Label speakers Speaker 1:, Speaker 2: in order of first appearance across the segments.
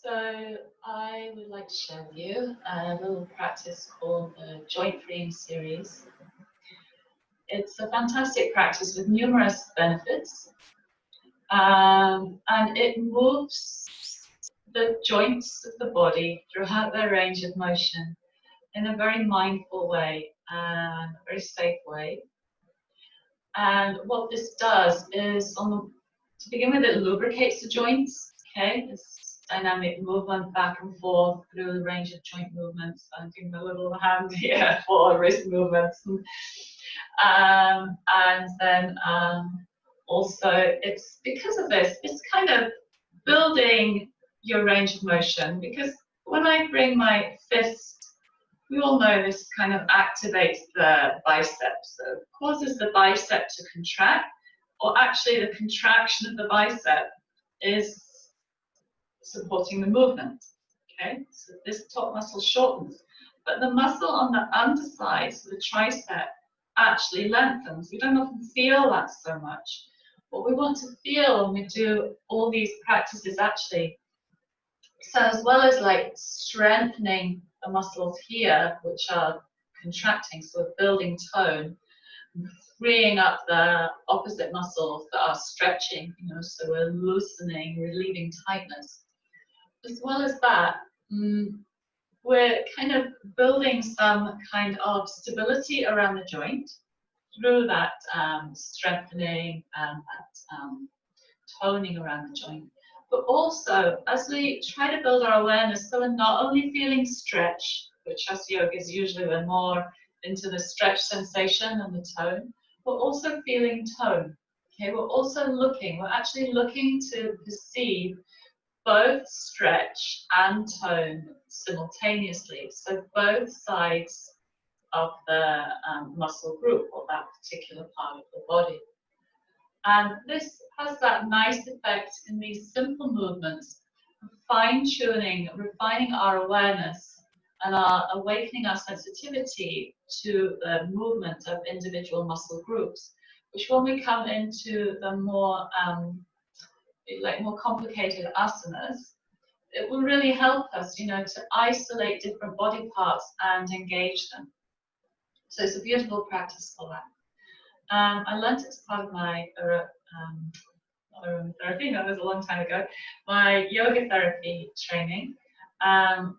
Speaker 1: So I would like to share with you a little practice called the joint freeing series. It's a fantastic practice with numerous benefits, and it moves the joints of the body throughout their range of motion in a very mindful way and a very safe way. And what this does is, to begin with, it lubricates the joints. Okay, this dynamic movement back and forth through the range of joint movements. I'm doing my little hand here for wrist movements, and then also it's because of this. It's kind of building your range of motion, because when I bring my fist, we all know this kind of activates the biceps, so it causes the bicep to contract, or actually the contraction of the bicep is supporting the movement. Okay, so this top muscle shortens, but the muscle on the underside, so the tricep, actually lengthens. We don't often feel that so much. What we want to feel when we do all these practices actually, so as well as like strengthening the muscles here, which are contracting, so building tone, freeing up the opposite muscles that are stretching, so we're loosening, relieving tightness. As well as that, we're kind of building some kind of stability around the joint through that strengthening and that toning around the joint. But also, as we try to build our awareness, so we're not only feeling stretch, which as yogis usually we're more into the stretch sensation and the tone, but also feeling tone. Okay, we're actually looking to perceive both stretch and tone simultaneously. So both sides of the muscle group or that particular part of the body. And this has that nice effect in these simple movements, fine-tuning, refining our awareness and awakening our sensitivity to the movement of individual muscle groups, which when we come into the more more complicated asanas, it will really help us, to isolate different body parts and engage them. So it's a beautiful practice for that. I learned it as part of my therapy, that was a long time ago, my yoga therapy training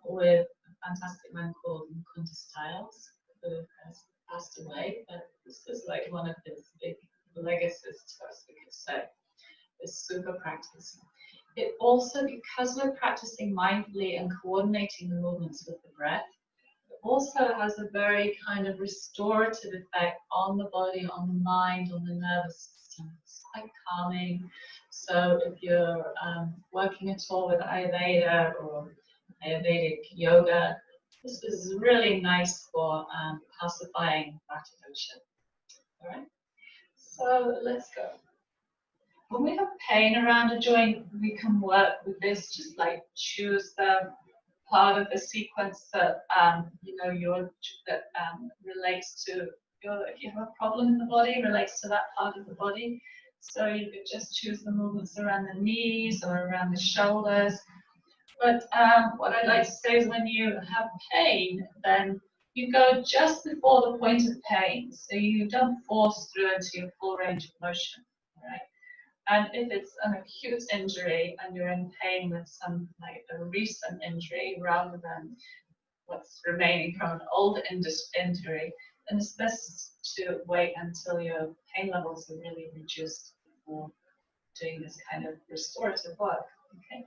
Speaker 1: with a fantastic man called Mukunda Stiles, who has passed away, but this is like one of his big legacies to us, we could say. This super practice. It also, because we're practicing mindfully and coordinating the movements with the breath, it also has a very kind of restorative effect on the body, on the mind, on the nervous system. It's quite calming. So if you're working at all with Ayurveda or Ayurvedic yoga, this is really nice for pacifying Vata dosha. All right, so let's go. When we have pain around a joint, we can work with this, just like choose the part of the sequence that relates to if you have a problem in the body, relates to that part of the body. So you could just choose the movements around the knees or around the shoulders. But what I'd like to say is when you have pain, then you go just before the point of pain, so you don't force through into your full range of motion, right? And if it's an acute injury and you're in pain with some like a recent injury rather than what's remaining from an old injury, then it's best to wait until your pain levels are really reduced before doing this kind of restorative work. Okay.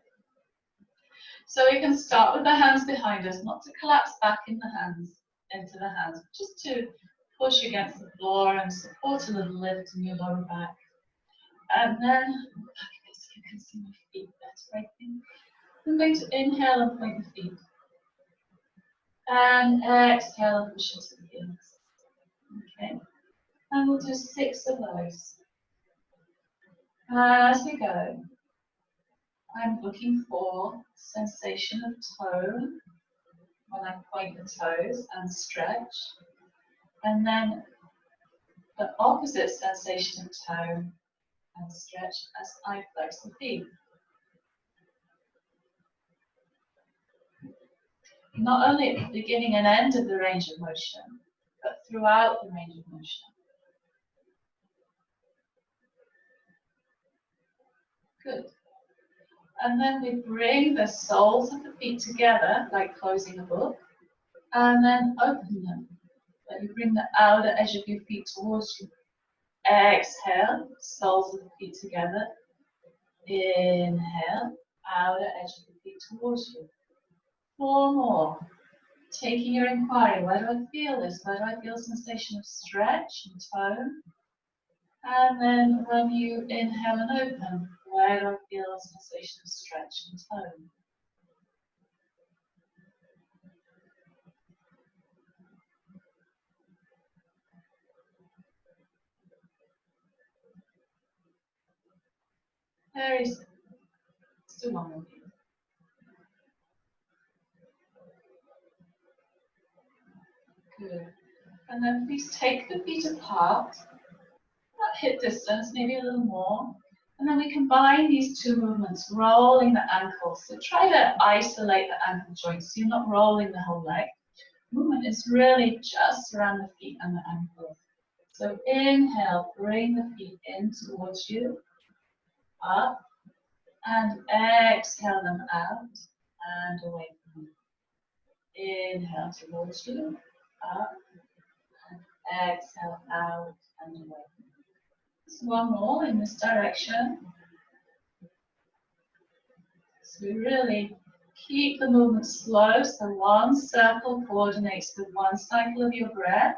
Speaker 1: So we can start with the hands behind us, not to collapse back into the hands, just to push against the floor and support a little lift in your lower back. And then, okay, so you can see my feet better, I think. I'm going to inhale and point the feet. And exhale and push into the heels. Okay. And we'll do 6 of those. As we go, I'm looking for sensation of tone when I point the toes and stretch. And then the opposite sensation of tone and stretch as I flex the feet. not only at the beginning and end of the range of motion, but throughout the range of motion. Good. And then we bring the soles of the feet together, like closing a book, and then open them. Then you bring the outer edge of your feet towards you. Exhale, soles of the feet together. Inhale, outer edge of the feet towards you. 4 more. Taking your inquiry, where do I feel this? Where do I feel a sensation of stretch and tone? And then when you inhale and open, where do I feel a sensation of stretch and tone? Very simple. Let's do one more. Good. And then please take the feet apart, at hip distance, maybe a little more. And then we combine these two movements, rolling the ankles. So try to isolate the ankle joints so you're not rolling the whole leg. Movement is really just around the feet and the ankles. So inhale, bring the feet in towards you, up, and exhale them out and away from you. Inhale towards you, up, and exhale out and away. Just one more in this direction. So we really keep the movement slow, so one circle coordinates with one cycle of your breath,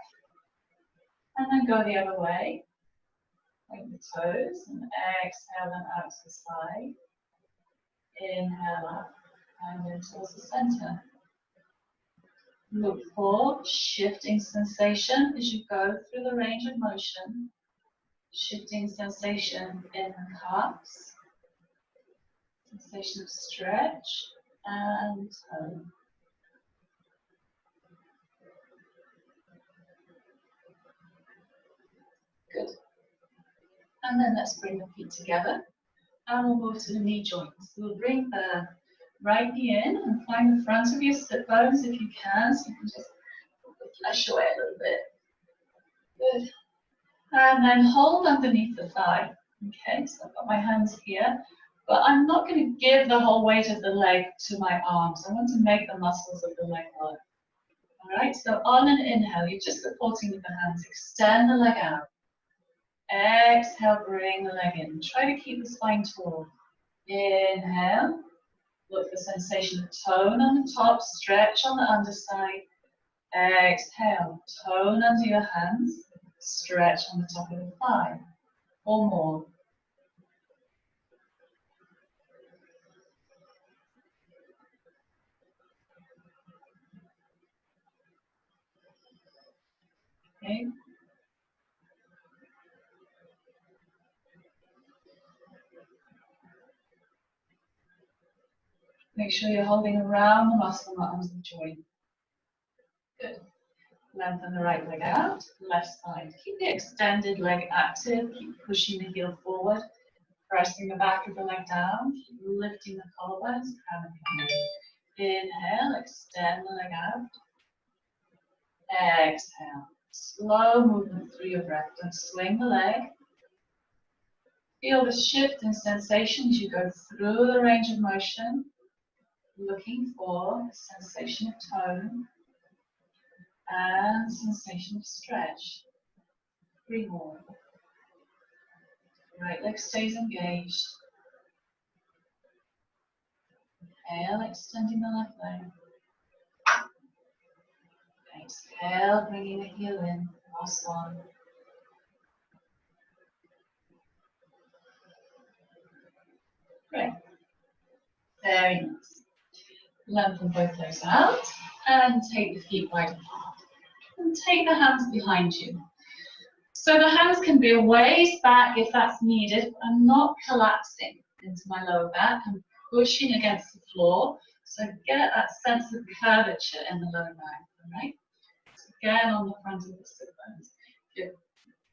Speaker 1: and then go the other way. Point the toes and exhale them out to the side. Inhale up and then towards the center. Look for shifting sensation as you go through the range of motion. Shifting sensation in the calves. Sensation of stretch and tone. Good. And then let's bring the feet together. And we'll move to the knee joints. We'll bring the right knee in and find the front of your sit bones if you can. So you can just put the flesh away a little bit. Good. And then hold underneath the thigh. Okay, so I've got my hands here. But I'm not going to give the whole weight of the leg to my arms. I want to make the muscles of the leg work. All right, so on an inhale, you're just supporting with the hands. Extend the leg out. Exhale, bring the leg in. Try to keep the spine tall. Inhale. Look for sensation of tone on the top, stretch on the underside. Exhale, tone under your hands, stretch on the top of the thigh. Or more. Okay. Make sure you're holding around the muscle, not under the joint. Good. Lengthen the right leg out, left side. Keep the extended leg active, keep pushing the heel forward, pressing the back of the leg down, keep lifting the collarbones, crown of your head. Inhale, extend the leg out. Exhale. Slow movement through your breath. Don't swing the leg. Feel the shift in sensation as you go through the range of motion, looking for a sensation of tone and sensation of stretch. 3 more. Right leg stays engaged. Inhale, extending the left leg. Exhale, bringing the heel in. Last one. Great. Very nice. Lengthen both legs out and take the feet wide apart. And take the hands behind you. So the hands can be a ways back if that's needed. I'm not collapsing into my lower back. I'm pushing against the floor. So get that sense of curvature in the lower back. All right? So again on the front of the sit bones. If you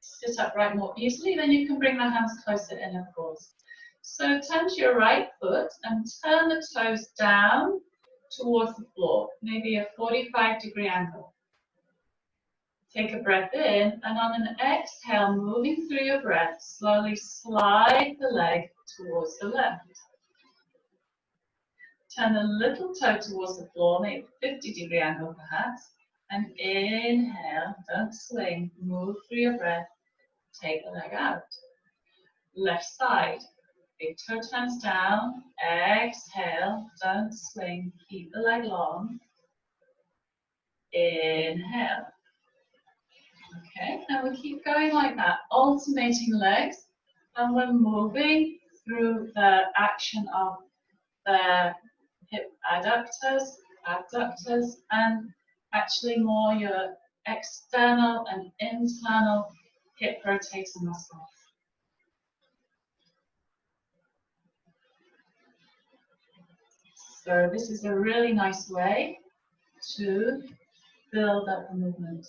Speaker 1: sit upright more easily, then you can bring the hands closer in, of course. So turn to your right foot and turn the toes down towards the floor, maybe a 45-degree angle. Take a breath in, and on an exhale, moving through your breath, slowly slide the leg towards the left. Turn a little toe towards the floor, maybe 50-degree angle perhaps, and inhale, don't swing, move through your breath, take the leg out. Left side, big toe turns down, exhale, don't swing, keep the leg long, inhale. Okay, and we keep going like that, alternating legs, and we're moving through the action of the hip adductors, abductors, and actually more your external and internal hip rotator muscles. So this is a really nice way to build up the movement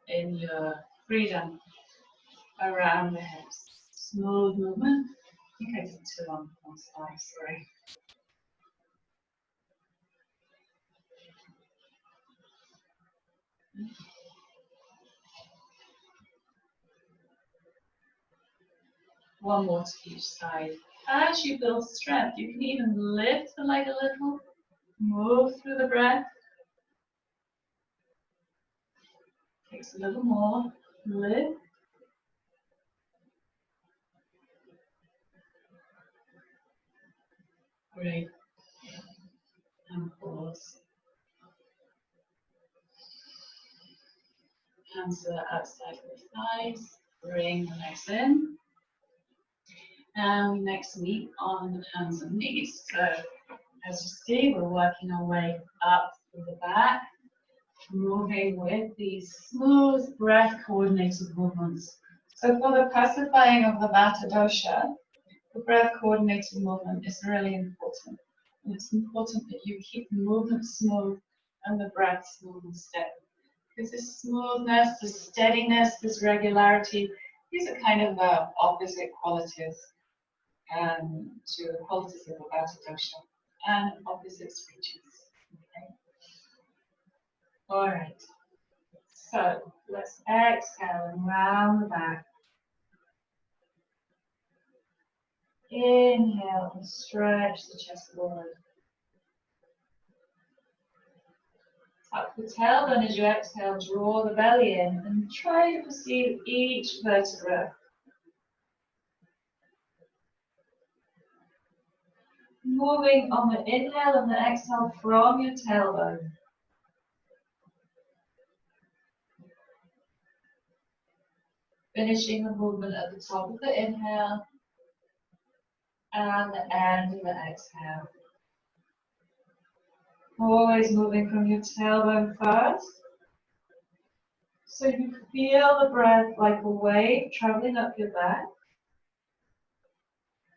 Speaker 1: in your freedom around the hips. Smooth movement. I think I did two on one side, sorry. One more to each side. As you build strength, you can even lift the leg a little, move through the breath. Takes a little more, lift. Great. And pause. Hands to the outside of the thighs. Bring the legs in. And next week on hands and knees. So as you see, we're working our way up through the back, moving with these smooth breath coordinated movements. So for the pacifying of the Vata dosha, the breath coordinated movement is really important. And it's important that you keep the movement smooth and the breath smooth and steady. Because this smoothness, this steadiness, this regularity, these are kind of opposite qualities to the qualities of the Vata dosha and opposite species. Okay. All right. So let's exhale and round the back. Inhale and stretch the chest forward. Tuck the tailbone as you exhale, draw the belly in and try to perceive each vertebra. Moving on the inhale and the exhale from your tailbone. Finishing the movement at the top of the inhale and the end of the exhale. Always moving from your tailbone first. So you feel the breath like a wave traveling up your back.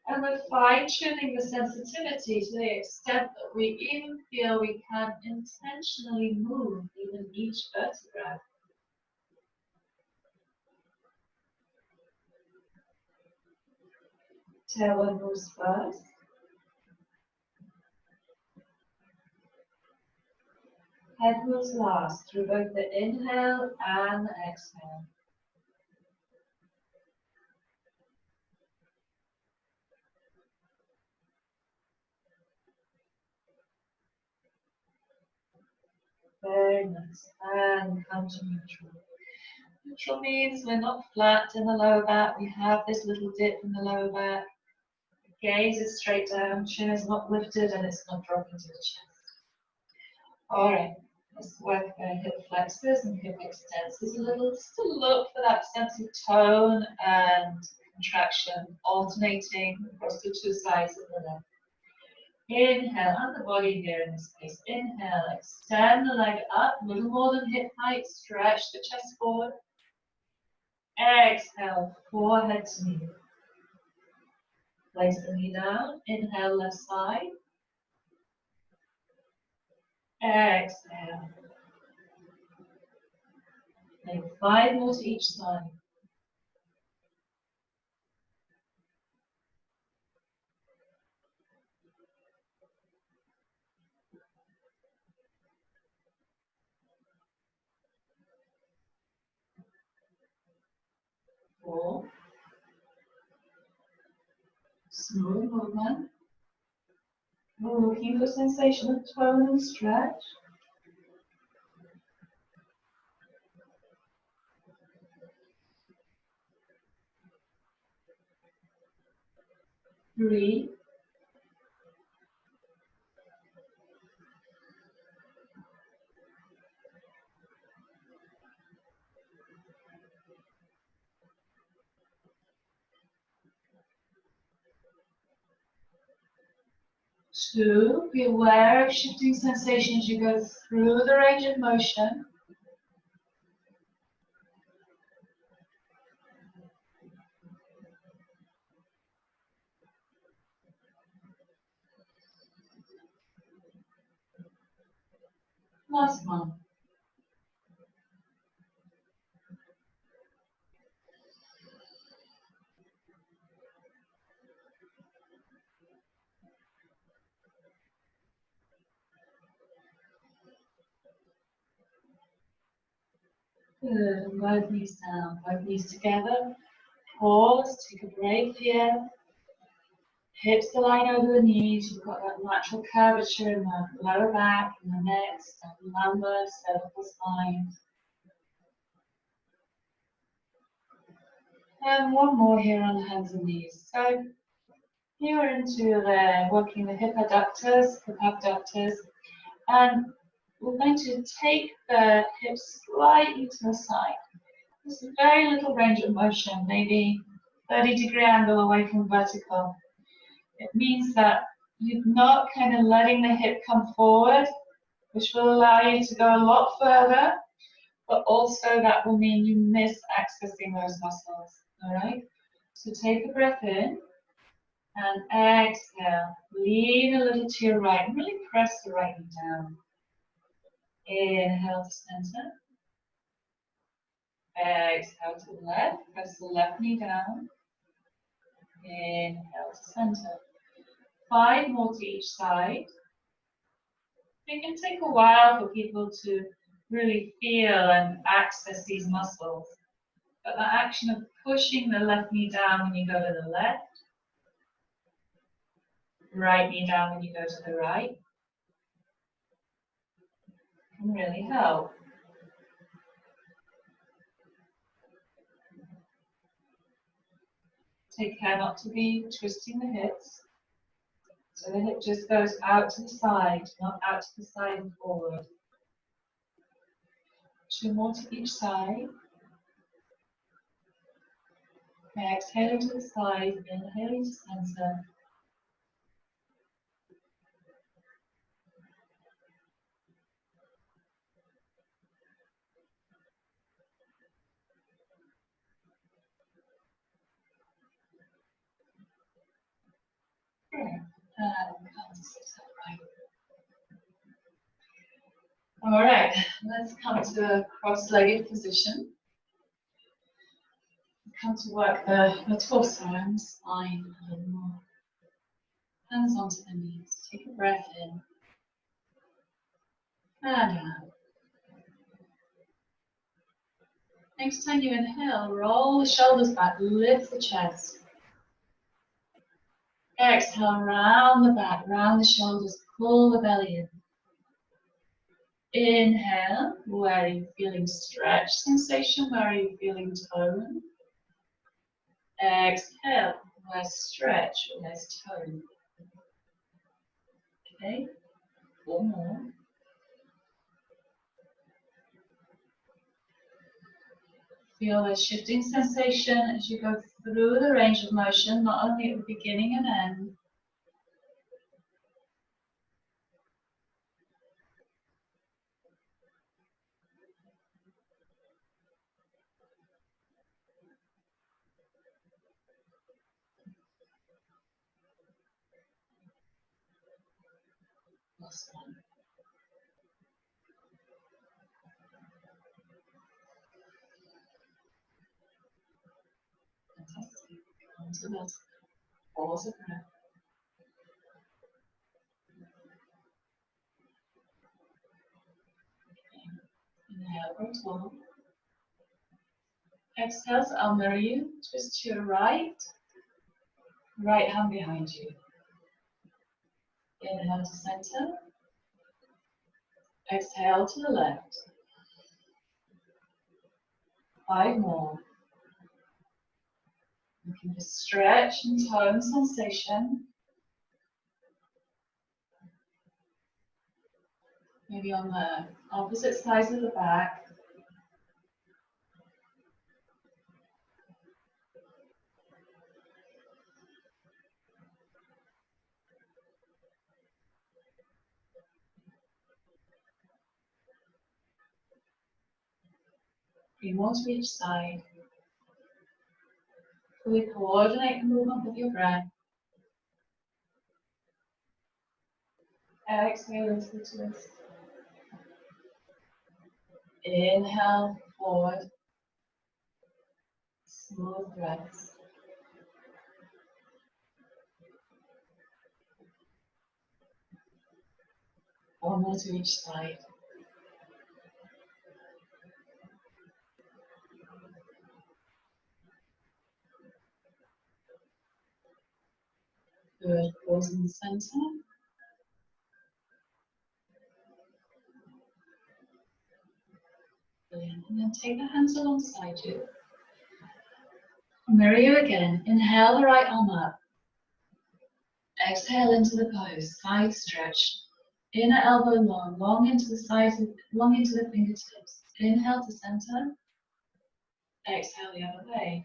Speaker 1: And we're fine-tuning the sensitivity to the extent that we even feel we can intentionally move even each vertebra. Tailbone moves first. Head moves last through both the inhale and the exhale. Very nice. And come to neutral. Neutral means we're not flat in the lower back. We have this little dip in the lower back. The gaze is straight down, chin is not lifted, and it's not dropping to the chest. All right. Let's work hip flexors and hip extensors a little, just to look for that sense of tone and contraction, alternating across the two sides of the leg. Inhale, and the body here in this case. Inhale, extend the leg up, a little more than hip height, stretch the chest forward. Exhale, forehead to knee. Place the knee down, inhale, left side. Exhale. Take 5 more to each side. 4. Smooth movement. We're looking for sensation of tone and stretch. 3. 2. Be aware of shifting sensations as you go through the range of motion. Last one. Good. And both knees down, both knees together. Pause, take a break here. Hips align over the knees. You've got that natural curvature in the lower back, in the neck, lumbar, cervical spine. And one more here on the hands and knees. So here into the working the hip adductors, hip abductors, and we're going to take the hips slightly to the side. There's a very little range of motion, maybe 30-degree angle away from vertical. It means that you're not kind of letting the hip come forward, which will allow you to go a lot further, but also that will mean you miss accessing those muscles, all right? So take a breath in and exhale. Lean a little to your right and really press the right knee down. Inhale to center. Exhale to the left. Press the left knee down. Inhale to center. 5 more to each side. It can take a while for people to really feel and access these muscles. But the action of pushing the left knee down when you go to the left, right knee down when you go to the right, can really help. Take care not to be twisting the hips. So the hip just goes out to the side, not out to the side and forward. 2 more to each side. Exhaling to the side, inhaling to center. And come to sit upright. All right, let's come to a cross-legged position. Come to work the torso and spine a little more. Hands onto the knees. Take a breath in and out. Next time you inhale, roll the shoulders back, lift the chest. Exhale, round the back, round the shoulders, pull the belly in. Inhale, where are you feeling stretch sensation? Where are you feeling tone? Exhale, where's stretch? Where's tone? Okay, 4 more. Feel the shifting sensation as you go through the range of motion, not only at the beginning and end. Last one. Fantastic. Come to that. Pause a breath. Okay. Inhale, grow tall. Exhale, so I'll mirror you. Twist to your right. Right hand behind you. Inhale to center. Exhale to the left. 5 more. You can just stretch and tone sensation. Maybe on the opposite sides of the back. Three more to each side. Fully coordinate the movement with your breath. Exhale into the twist. Inhale forward. Smooth breaths. One more to each side. Good. Pause in the center. Brilliant. And then take the hands alongside you. Mirror you again. Inhale the right arm up. Exhale into the pose. Side stretch. Inner elbow long, long into the sides, long into the fingertips. Inhale to center. Exhale the other way.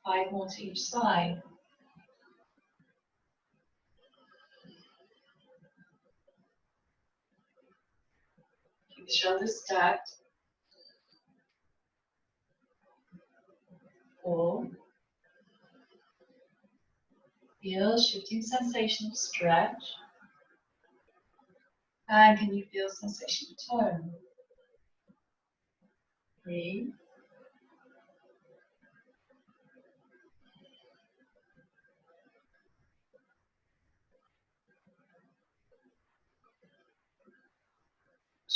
Speaker 1: 5 more to each side. Keep the shoulders stacked. 4. Feel shifting sensation of stretch. And can you feel sensation of tone? 3.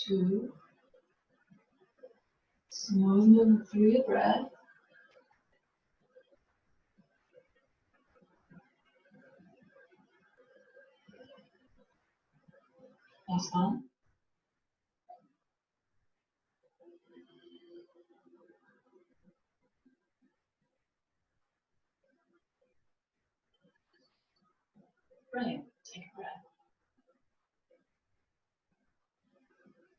Speaker 1: 2. Smooth movement through your breath. Last one. Brilliant. Take a breath.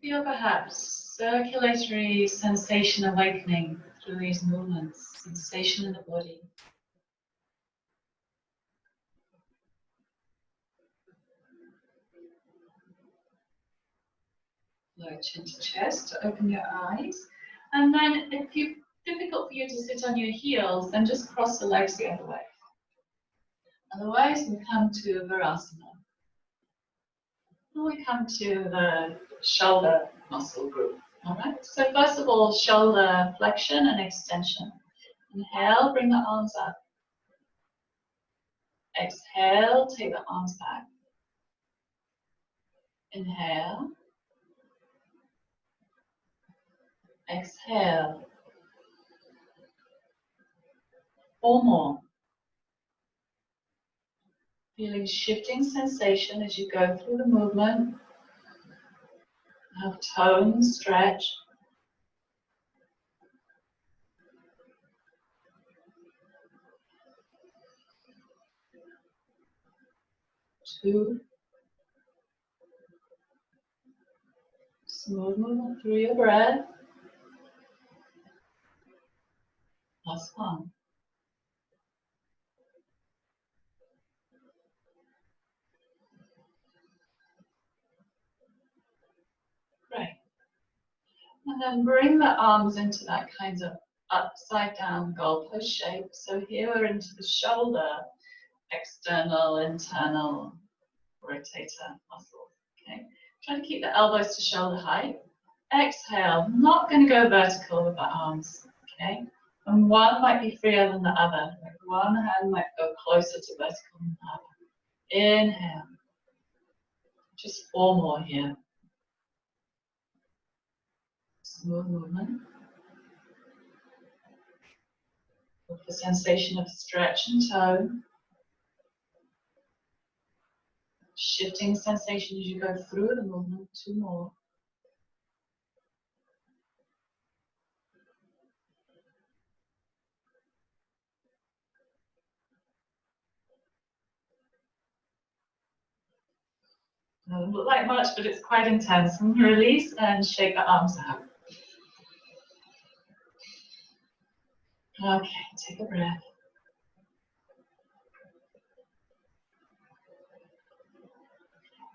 Speaker 1: Feel perhaps circulatory sensation awakening through these movements, sensation in the body. Lower chin to chest to open your eyes. And then if it's difficult for you to sit on your heels, then just cross the legs the other way. Otherwise, we come to Virasana. And we come to the shoulder muscle group. All right, so first of all, shoulder flexion and extension. Inhale, bring the arms up. Exhale, take the arms back. Inhale. Exhale. 4 more. Feeling shifting sensation as you go through the movement. Have tone, stretch. 2. Smooth movement through your breath. Last 1. Great. And then bring the arms into that kind of upside down goalpost shape. So here we're into the shoulder, external, internal rotator muscles. Okay. Try to keep the elbows to shoulder height. Exhale. Not going to go vertical with the arms. Okay. And one might be freer than the other. Like one hand might go closer to vertical than the other. Inhale. Just 4 more here. Smooth movement. Look for sensation of stretch and tone. Shifting sensation as you go through the movement. 2 more. Doesn't look like much, but it's quite intense. And release and shake the arms out. Okay, take a breath.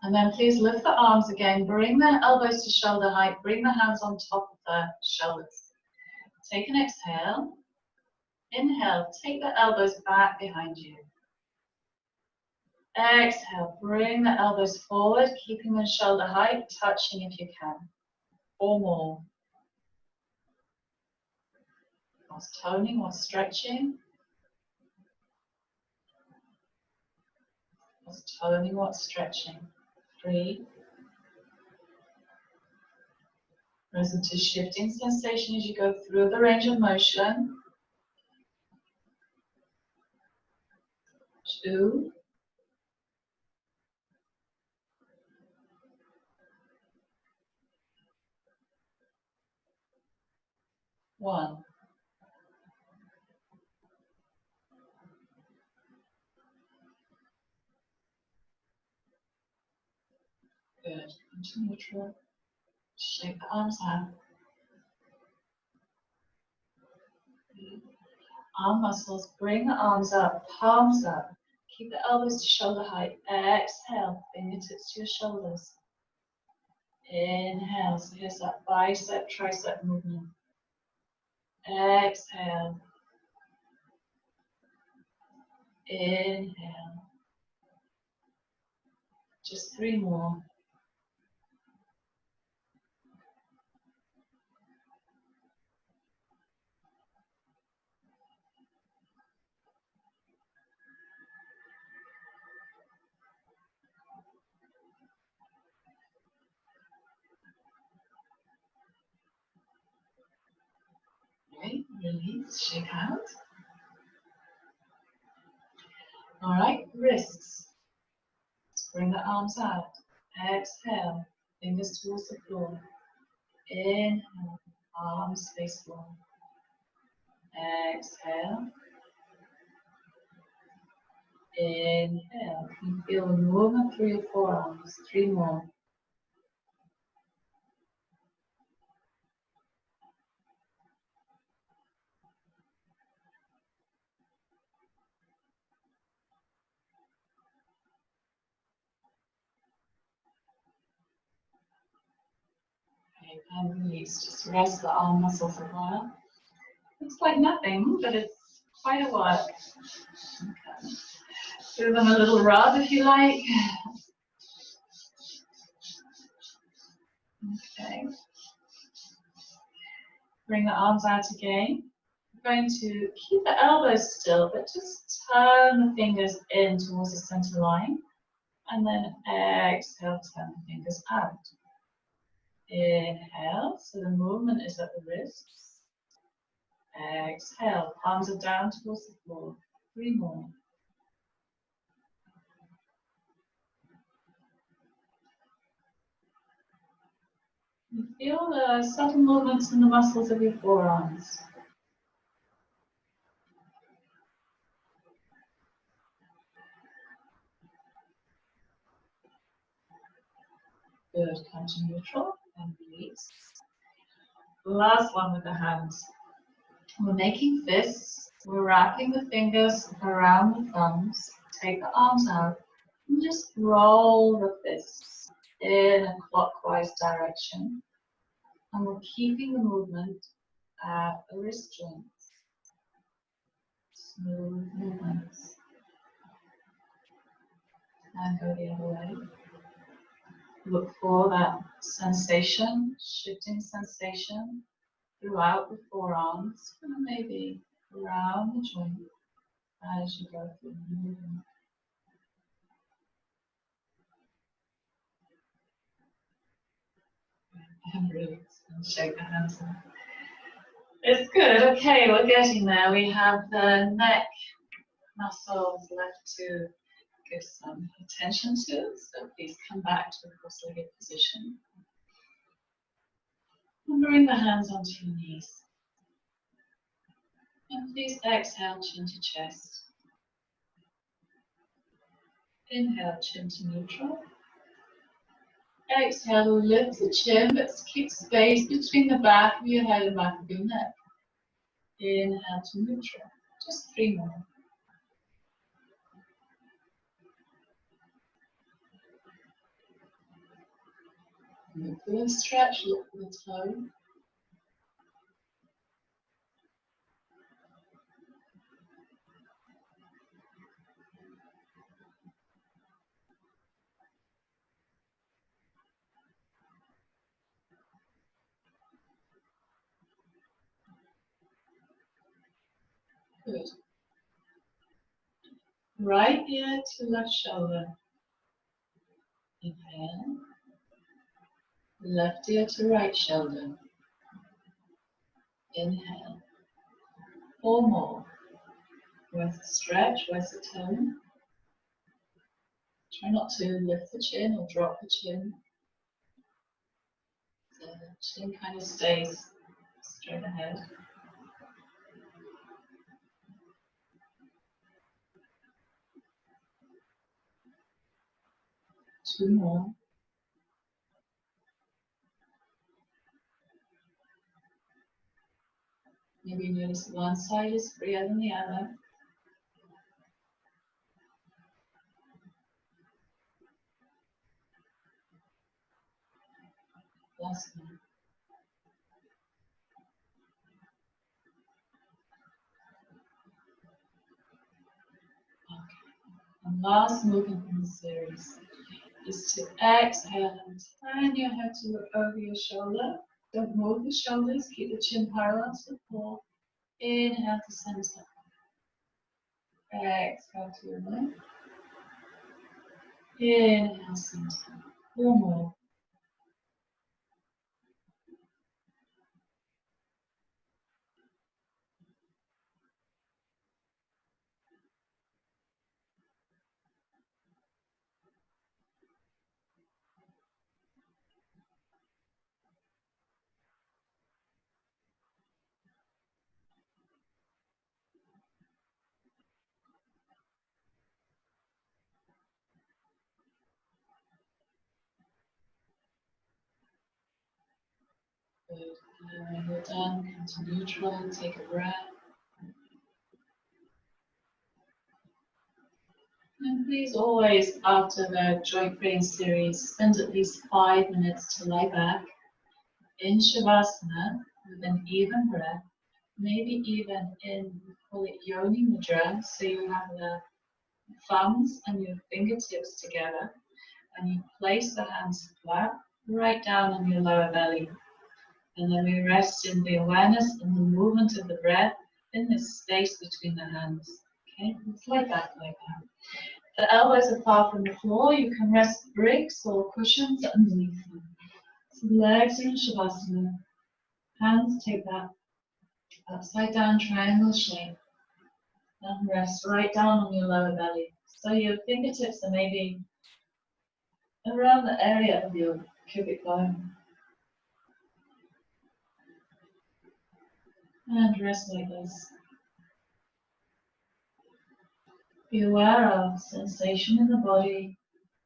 Speaker 1: And then please lift the arms again. Bring the elbows to shoulder height. Bring the hands on top of the shoulders. Take an exhale. Inhale, take the elbows back behind you. Exhale, bring the elbows forward, keeping them shoulder height, touching if you can. 4 more. What's toning, what's stretching? What's toning, what's stretching? 3. Present to shifting sensation as you go through the range of motion. 2. 1. Good. Into neutral. Shake the arms out. Arm muscles, bring the arms up, palms up. Keep the elbows to shoulder height. Exhale, fingertips to your shoulders. Inhale, so here's that bicep, tricep movement. Exhale. Inhale. Just 3 more. Okay, release, shake out. All right, wrists. Bring the arms out. Exhale, fingers towards the floor. Inhale, arms face forward. Exhale. Inhale. You feel the movement through your forearms. 3 more. Okay, and release. Just rest the arm muscles a while. Looks like nothing, but it's quite a work. Okay. Give them a little rub if you like. Okay. Bring the arms out again. We're going to keep the elbows still, but just turn the fingers in towards the center line. And then exhale, turn the fingers out. Inhale, so the movement is at the wrists. Exhale, palms are down towards the floor. 3 more. You feel the subtle movements in the muscles of your forearms. Good, come to neutral and release. Last one with the hands. We're making fists. We're wrapping the fingers around the thumbs. Take the arms out and just roll the fists in a clockwise direction. And we're keeping the movement at the wrist joints. Smooth movements. And go the other way. Look for that sensation, shifting sensation throughout the forearms, and maybe around the joint as you go through the movement. And release and shake the hands out. It's good. Okay, we're getting there. We have the neck muscles left to give some attention to. So please come back to the cross-legged position. And bring the hands onto your knees. And please exhale, chin to chest. Inhale, chin to neutral. Exhale, lift the chin, but keep space between the back of your head and back of your neck. Inhale to neutral. Just 3 more. Look for the stretch, look for the toe. Good. Right ear to left shoulder. Inhale. Left ear to right shoulder. Inhale. 4 more. Where's the stretch? Where's the tone? Try not to lift the chin or drop the chin. The chin kind of stays straight ahead. 2 more. Maybe notice one side is freer than the other. Last one. Okay. And last movement in the series is to exhale and turn your head to look over your shoulder. Don't move the shoulders, keep the chin parallel to the floor. Inhale to center. Exhale to your left. Inhale, center. 4 more. Good. And when you're done, come to neutral, take a breath. And please always, after the joint brain series, spend at least 5 minutes to lie back in Shavasana with an even breath, maybe even in, we call it Yoni Mudra, so you have the thumbs and your fingertips together, and you place the hands flat, right down on your lower belly. And then we rest in the awareness and the movement of the breath in this space between the hands. Okay, it's like that, like that. The elbows are far from the floor. You can rest bricks or cushions underneath them. So the legs are in Shavasana. Hands take that upside down triangle shape. And rest right down on your lower belly. So your fingertips are maybe around the area of your pubic bone. And rest like this. Be aware of sensation in the body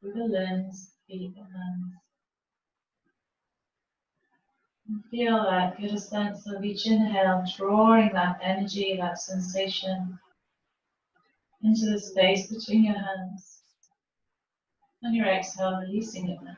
Speaker 1: with the limbs, feet and hands. And feel that, get a sense of each inhale, drawing that energy, that sensation into the space between your hands. And your exhale, releasing it now.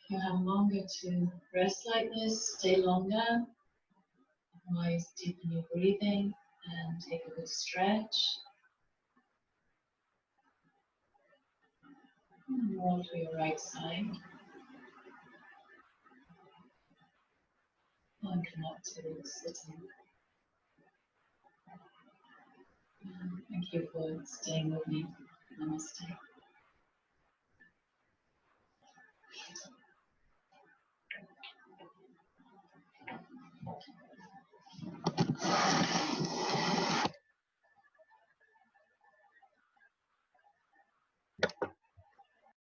Speaker 1: You have longer to rest like this, stay longer. Otherwise, deepen your breathing and take a good stretch. More to your right side. And come up to sitting. Thank you for staying with me. Namaste.